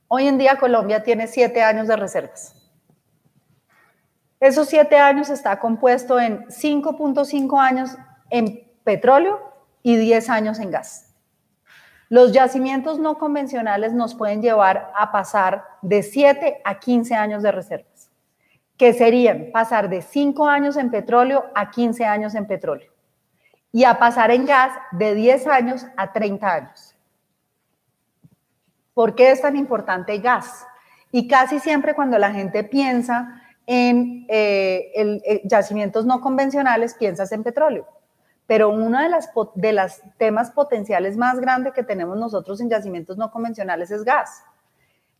Hoy en día Colombia tiene 7 años de reservas. Esos 7 años está compuesto en 5.5 años en petróleo y 10 años en gas. Los yacimientos no convencionales nos pueden llevar a pasar de 7 a 15 años de reservas, que serían pasar de 5 años en petróleo a 15 años en petróleo y a pasar en gas de 10 años a 30 años. ¿Por qué es tan importante gas? Y casi siempre cuando la gente piensa en yacimientos no convencionales, piensas en petróleo. Pero uno de los temas potenciales más grandes que tenemos nosotros en yacimientos no convencionales es gas.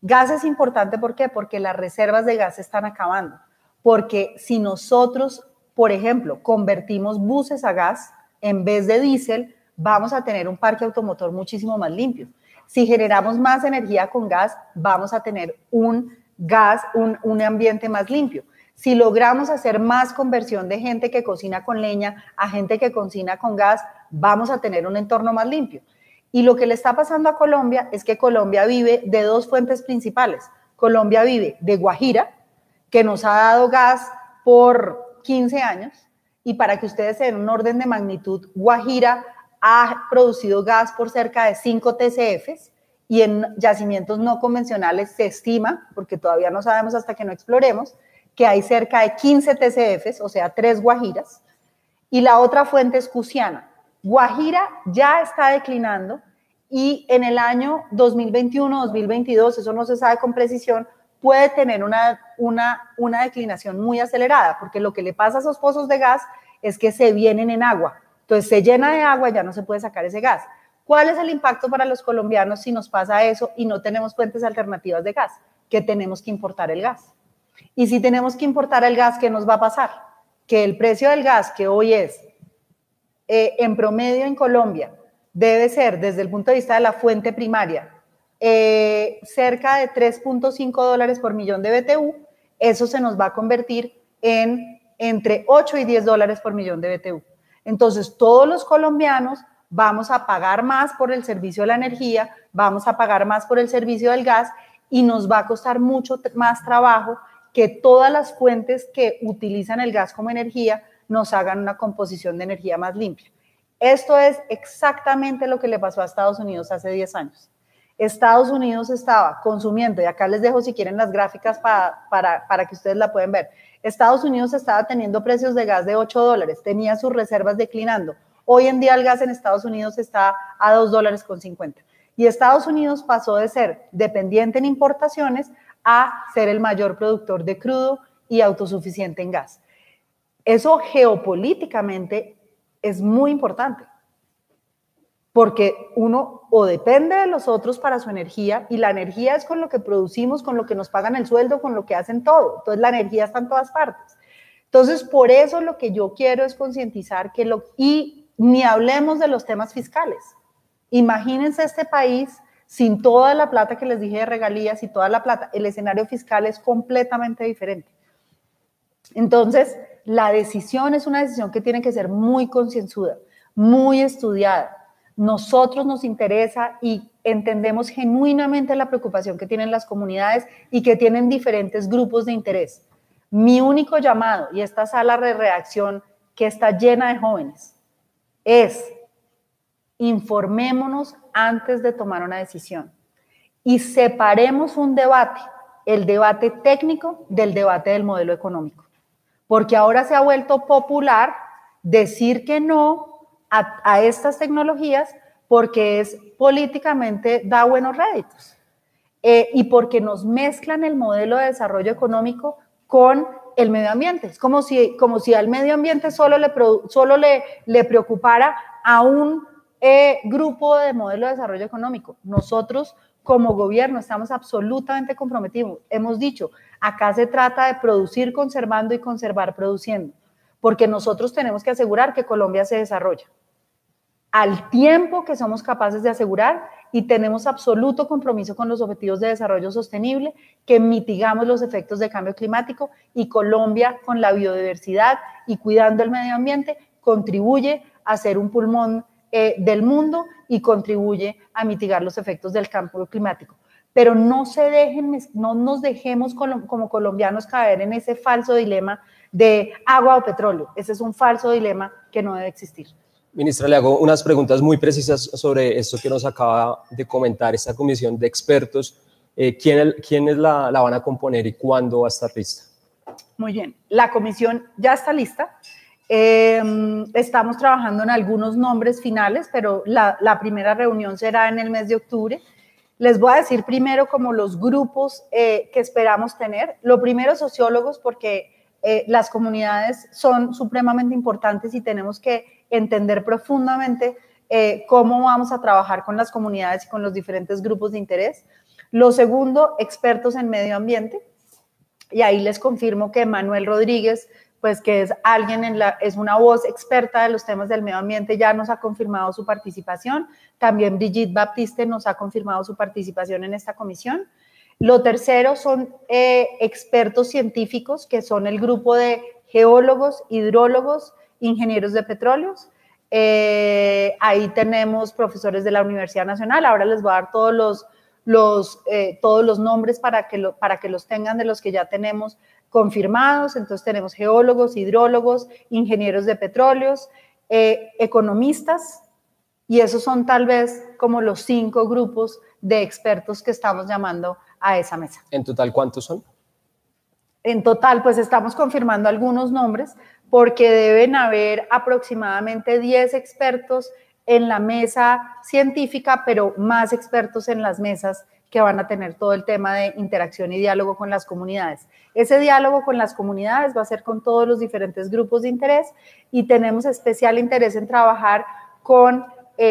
Gas es importante, ¿por qué? Porque las reservas de gas se están acabando. Porque si nosotros, por ejemplo, convertimos buses a gas en vez de diésel, vamos a tener un parque automotor muchísimo más limpio. Si generamos más energía con gas, vamos a tener un ambiente más limpio. Si logramos hacer más conversión de gente que cocina con leña a gente que cocina con gas, vamos a tener un entorno más limpio. Y lo que le está pasando a Colombia es que Colombia vive de 2 fuentes principales. Colombia vive de Guajira, que nos ha dado gas por 15 años, y para que ustedes se den un orden de magnitud, Guajira ha producido gas por cerca de 5 TCFs, y en yacimientos no convencionales se estima, porque todavía no sabemos hasta que no exploremos, que hay cerca de 15 TCFs, o sea, 3 Guajiras, y la otra fuente es Cusiana. Guajira ya está declinando y en el año 2021-2022, eso no se sabe con precisión, puede tener una declinación muy acelerada, porque lo que le pasa a esos pozos de gas es que se vienen en agua. Entonces se llena de agua y ya no se puede sacar ese gas. ¿Cuál es el impacto para los colombianos si nos pasa eso y no tenemos fuentes alternativas de gas? Que tenemos que importar el gas. Y si tenemos que importar el gas, ¿qué nos va a pasar? Que el precio del gas, que hoy es en promedio en Colombia, debe ser, desde el punto de vista de la fuente primaria, cerca de $3.5 por millón de BTU, eso se nos va a convertir en entre 8 y 10 dólares por millón de BTU. Entonces, todos los colombianos vamos a pagar más por el servicio de la energía, vamos a pagar más por el servicio del gas y nos va a costar mucho más trabajo que todas las fuentes que utilizan el gas como energía nos hagan una composición de energía más limpia. Esto es exactamente lo que le pasó a Estados Unidos hace 10 años. Estados Unidos estaba consumiendo, y acá les dejo si quieren las gráficas para que ustedes la pueden ver. Estados Unidos estaba teniendo precios de gas de 8 dólares, tenía sus reservas declinando. Hoy en día el gas en Estados Unidos está a 2 dólares con 50. Y Estados Unidos pasó de ser dependiente en importaciones a ser el mayor productor de crudo y autosuficiente en gas. Eso geopolíticamente es muy importante, porque uno o depende de los otros para su energía, y la energía es con lo que producimos, con lo que nos pagan el sueldo, con lo que hacen todo. Entonces la energía está en todas partes. Entonces por eso lo que yo quiero es concientizar y ni hablemos de los temas fiscales. Imagínense este país sin toda la plata que les dije de regalías y toda la plata, el escenario fiscal es completamente diferente. Entonces, la decisión es una decisión que tiene que ser muy concienzuda, muy estudiada. Nosotros nos interesa y entendemos genuinamente la preocupación que tienen las comunidades y que tienen diferentes grupos de interés. Mi único llamado, y esta sala de reacción que está llena de jóvenes, es informémonos antes de tomar una decisión y separemos un debate, el debate técnico del debate del modelo económico. Porque ahora se ha vuelto popular decir que no a estas tecnologías porque es políticamente da buenos réditos y porque nos mezclan el modelo de desarrollo económico con el medio ambiente. Es como si al medio ambiente solo le preocupara a un grupo de modelo de desarrollo económico. Nosotros como gobierno estamos absolutamente comprometidos. Hemos dicho, acá se trata de producir conservando y conservar produciendo, porque nosotros tenemos que asegurar que Colombia se desarrolla al tiempo que somos capaces de asegurar, y tenemos absoluto compromiso con los objetivos de desarrollo sostenible, que mitigamos los efectos de cambio climático, y Colombia con la biodiversidad y cuidando el medio ambiente contribuye a ser un pulmón del mundo y contribuye a mitigar los efectos del cambio climático. Pero no nos dejemos como colombianos caer en ese falso dilema de agua o petróleo. Ese es un falso dilema que no debe existir. Ministra, le hago unas preguntas muy precisas sobre esto que nos acaba de comentar, esta comisión de expertos. ¿Quiénes la van a componer y cuándo va a estar lista? Muy bien, la comisión ya está lista. Estamos trabajando en algunos nombres finales, pero la primera reunión será en el mes de octubre. Les voy a decir primero como los grupos que esperamos tener. Lo primero, sociólogos, porque las comunidades son supremamente importantes y tenemos que entender profundamente cómo vamos a trabajar con las comunidades y con los diferentes grupos de interés. Lo segundo, expertos en medio ambiente. Y ahí les confirmo que Manuel Rodríguez, pues que es es una voz experta de los temas del medio ambiente, ya nos ha confirmado su participación. También Brigitte Baptiste nos ha confirmado su participación en esta comisión. Lo tercero son expertos científicos, que son el grupo de geólogos, hidrólogos, ingenieros de petróleos. Ahí tenemos profesores de la Universidad Nacional. Ahora les voy a dar todos los nombres para que los tengan, de los que ya tenemos confirmados. Entonces tenemos geólogos, hidrólogos, ingenieros de petróleos, economistas, y esos son tal vez como los 5 grupos de expertos que estamos llamando a esa mesa. ¿En total cuántos son? En total, pues estamos confirmando algunos nombres, porque deben haber aproximadamente 10 expertos en la mesa científica, pero más expertos en las mesas que van a tener todo el tema de interacción y diálogo con las comunidades. Ese diálogo con las comunidades va a ser con todos los diferentes grupos de interés, y tenemos especial interés en trabajar con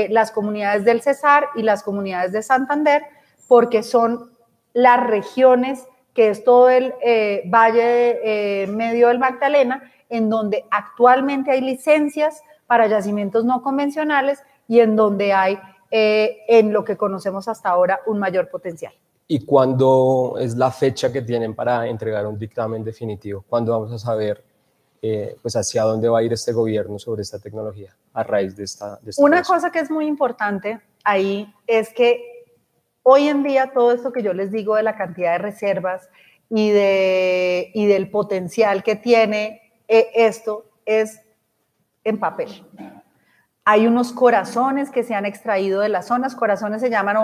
las comunidades del Cesar y las comunidades de Santander, porque son las regiones que es todo el valle medio del Magdalena, en donde actualmente hay licencias para yacimientos no convencionales y en donde hay, en lo que conocemos hasta ahora, un mayor potencial. ¿Y cuándo es la fecha que tienen para entregar un dictamen definitivo? ¿Cuándo vamos a saber pues hacia dónde va a ir este gobierno sobre esta tecnología a raíz de esta Una cosa que es muy importante ahí es que hoy en día todo esto que yo les digo de la cantidad de reservas y del potencial que tiene esto es en papel. Hay unos corazones que se han extraído de las zonas. Corazones se llaman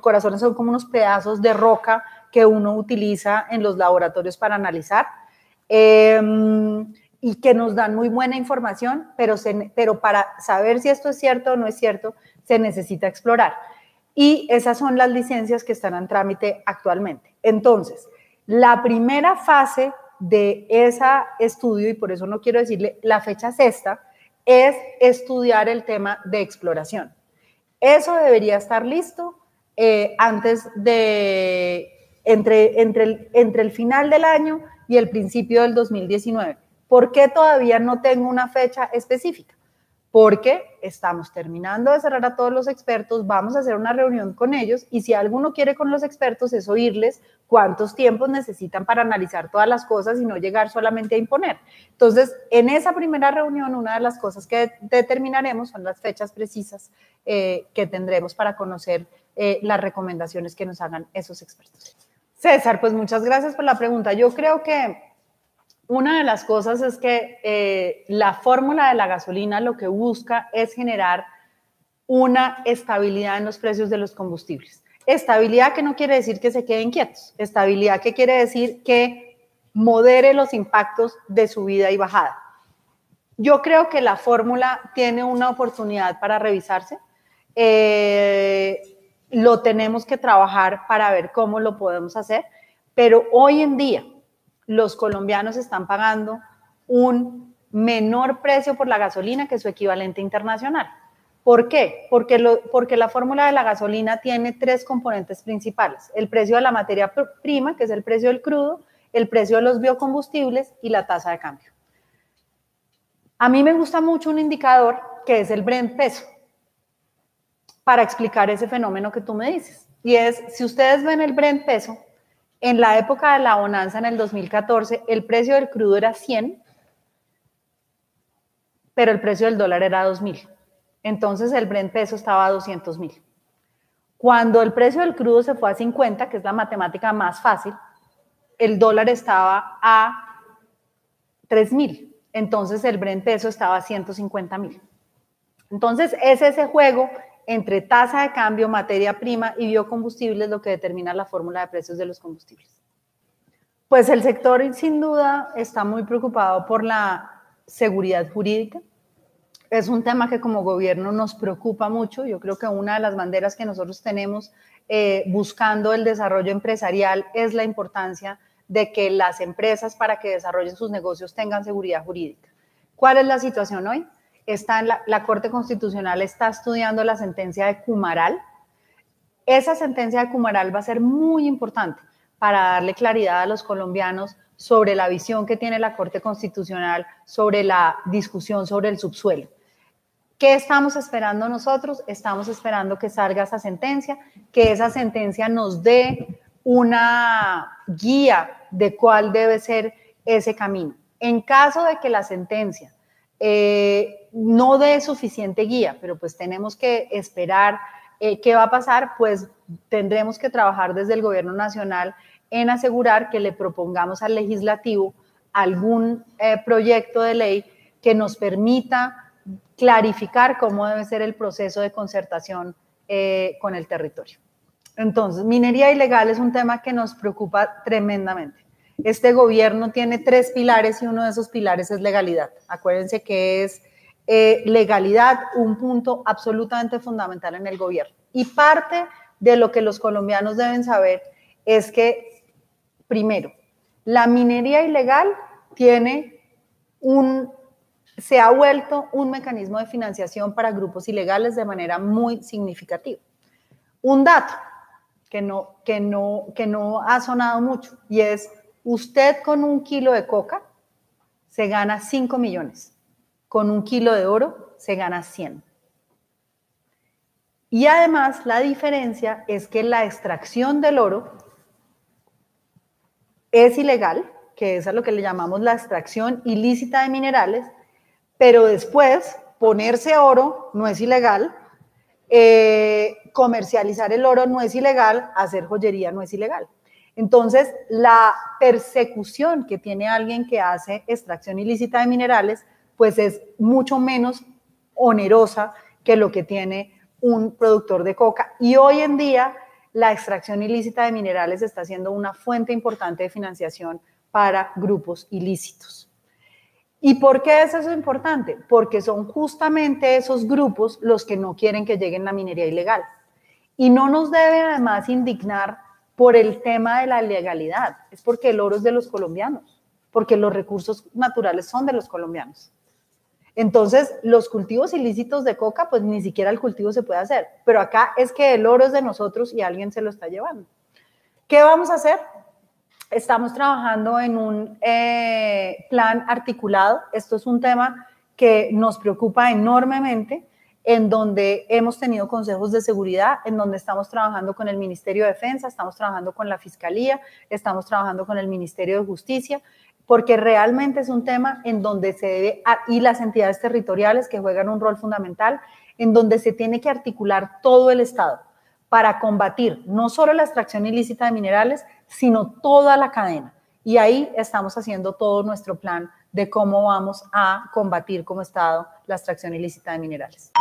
corazones son como unos pedazos de roca que uno utiliza en los laboratorios para analizar y que nos dan muy buena información, pero para saber si esto es cierto o no es cierto se necesita explorar. Y esas son las licencias que están en trámite actualmente. Entonces, la primera fase de ese estudio, y por eso no quiero decirle la fecha es esta, es estudiar el tema de exploración. Eso debería estar listo antes de, entre el final del año y el principio del 2019. ¿Por qué todavía no tengo una fecha específica? Porque estamos terminando de cerrar a todos los expertos, vamos a hacer una reunión con ellos y si alguno quiere con los expertos es oírles cuántos tiempos necesitan para analizar todas las cosas y no llegar solamente a imponer. Entonces, en esa primera reunión, una de las cosas que determinaremos son las fechas precisas que tendremos para conocer las recomendaciones que nos hagan esos expertos. César, pues muchas gracias por la pregunta. Yo creo que una de las cosas es que la fórmula de la gasolina lo que busca es generar una estabilidad en los precios de los combustibles. Estabilidad que no quiere decir que se queden quietos. Estabilidad que quiere decir que modere los impactos de subida y bajada. Yo creo que la fórmula tiene una oportunidad para revisarse. Lo tenemos que trabajar para ver cómo lo podemos hacer, pero hoy en día los colombianos están pagando un menor precio por la gasolina que su equivalente internacional. ¿Por qué? Porque la fórmula de la gasolina tiene tres componentes principales: el precio de la materia prima, que es el precio del crudo, el precio de los biocombustibles y la tasa de cambio. A mí me gusta mucho un indicador que es el Brent peso para explicar ese fenómeno que tú me dices. Y es, si ustedes ven el Brent peso, en la época de la bonanza, en el 2014, el precio del crudo era 100, pero el precio del dólar era 2.000. Entonces el Brent peso estaba a 200.000. Cuando el precio del crudo se fue a 50, que es la matemática más fácil, el dólar estaba a 3.000. Entonces el Brent peso estaba a 150.000. Entonces es ese juego entre tasa de cambio, materia prima y biocombustibles lo que determina la fórmula de precios de los combustibles. Pues el sector sin duda está muy preocupado por la seguridad jurídica. Es un tema que como gobierno nos preocupa mucho. Yo creo que una de las banderas que nosotros tenemos buscando el desarrollo empresarial es la importancia de que las empresas, para que desarrollen sus negocios, tengan seguridad jurídica. ¿Cuál es la situación hoy? La Corte Constitucional está estudiando la sentencia de Cumaral. Esa sentencia de Cumaral va a ser muy importante para darle claridad a los colombianos sobre la visión que tiene la Corte Constitucional sobre la discusión sobre el subsuelo. ¿Qué estamos esperando nosotros? Estamos esperando que salga esa sentencia, que esa sentencia nos dé una guía de cuál debe ser ese camino. En caso de que la sentencia no dé suficiente guía, pero pues tenemos que esperar qué va a pasar, pues tendremos que trabajar desde el gobierno nacional en asegurar que le propongamos al legislativo algún proyecto de ley que nos permita clarificar cómo debe ser el proceso de concertación con el territorio. Entonces, minería ilegal es un tema que nos preocupa tremendamente. Este gobierno tiene 3 pilares y uno de esos pilares es legalidad. Acuérdense que es legalidad un punto absolutamente fundamental en el gobierno. Y parte de lo que los colombianos deben saber es que, primero, la minería ilegal se ha vuelto un mecanismo de financiación para grupos ilegales de manera muy significativa. Un dato que no ha sonado mucho, y es: usted con 1 kilo de coca se gana 5 millones, con 1 kilo de oro se gana 100. Y además la diferencia es que la extracción del oro es ilegal, que es a lo que le llamamos la extracción ilícita de minerales, pero después ponerse oro no es ilegal, comercializar el oro no es ilegal, hacer joyería no es ilegal. Entonces, la persecución que tiene alguien que hace extracción ilícita de minerales, pues es mucho menos onerosa que lo que tiene un productor de coca. Y hoy en día, la extracción ilícita de minerales está siendo una fuente importante de financiación para grupos ilícitos. ¿Y por qué es eso importante? Porque son justamente esos grupos los que no quieren que llegue la minería ilegal. Y no nos debe además indignar por el tema de la legalidad, es porque el oro es de los colombianos. porque los recursos naturales son de los colombianos. Entonces, los cultivos ilícitos de coca, pues ni siquiera el cultivo se puede hacer, pero acá es que el oro es de nosotros y alguien se lo está llevando. ¿Qué vamos a hacer? Estamos trabajando en un plan articulado. Esto es un tema que nos preocupa enormemente, en donde hemos tenido consejos de seguridad, en donde estamos trabajando con el Ministerio de Defensa, estamos trabajando con la Fiscalía, estamos trabajando con el Ministerio de Justicia, porque realmente es un tema en donde se debe, y las entidades territoriales que juegan un rol fundamental, en donde se tiene que articular todo el Estado para combatir no solo la extracción ilícita de minerales, sino toda la cadena. Y ahí estamos haciendo todo nuestro plan de cómo vamos a combatir como Estado la extracción ilícita de minerales.